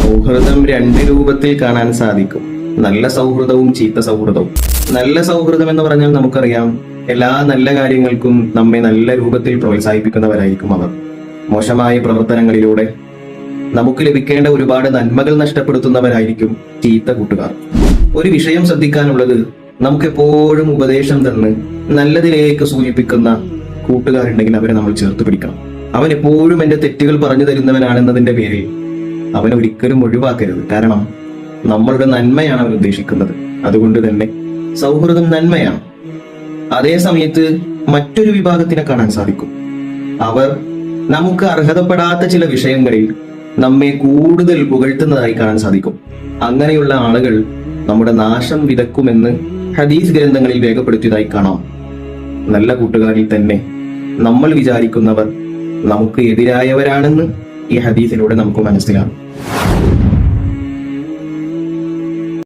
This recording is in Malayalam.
സൗഹൃദം രണ്ട് രൂപത്തിൽ കാണാൻ സാധിക്കും. നല്ല സൗഹൃദവും ചീത്ത സൗഹൃദവും. നല്ല സൗഹൃദം എന്ന് പറഞ്ഞാൽ നമുക്കറിയാം, എല്ലാ നല്ല കാര്യങ്ങൾക്കും നമ്മെ നല്ല രൂപത്തിൽ പ്രോത്സാഹിപ്പിക്കുന്നവരായിരിക്കും അവർ. മോശമായ പ്രവർത്തനങ്ങളിലൂടെ നമുക്ക് ലഭിക്കേണ്ട ഒരുപാട് നന്മകൾ നഷ്ടപ്പെടുത്തുന്നവരായിരിക്കും ചീത്ത കൂട്ടുകാർ. ഒരു വിഷയം ശ്രദ്ധിക്കാനുള്ളത്, നമുക്ക് എപ്പോഴും ഉപദേശം തന്ന് നല്ലതിലേക്ക് സൂചിപ്പിക്കുന്ന കൂട്ടുകാരുണ്ടെങ്കിൽ അവരെ നമ്മൾ ചേർത്ത് പിടിക്കണം. അവൻ എപ്പോഴും എന്റെ തെറ്റുകൾ പറഞ്ഞു തരുന്നവനാണെന്നതിന്റെ പേരിൽ അവനെ ഒരിക്കലും ഒഴിവാക്കരുത്. കാരണം നമ്മളുടെ നന്മയാണ് അവൻ ഉദ്ദേശിക്കുന്നത്. അതുകൊണ്ട് തന്നെ സൗഹൃദം നന്മയാണ്. അതേ സമയത്ത് മറ്റൊരു വിഭാഗത്തിനെ കാണാൻ സാധിക്കും. അവർ നമുക്ക് അർഹതപ്പെടാത്ത ചില വിഷയങ്ങളിൽ നമ്മെ കൂടുതൽ പുകഴ്ത്തുന്നതായി കാണാൻ സാധിക്കും. അങ്ങനെയുള്ള ആളുകൾ നമ്മുടെ നാശം വിതക്കുമെന്ന് ഹദീസ് ഗ്രന്ഥങ്ങളിൽ രേഖപ്പെടുത്തിയതായി കാണാം. നല്ല കൂട്ടുകാരിൽ തന്നെ നമ്മൾ വിചാരിക്കുന്നവർ നമുക്ക് എതിരായവരാണെന്ന് ഈ ഹദീസിലൂടെ നമുക്ക് മനസ്സിലാകും.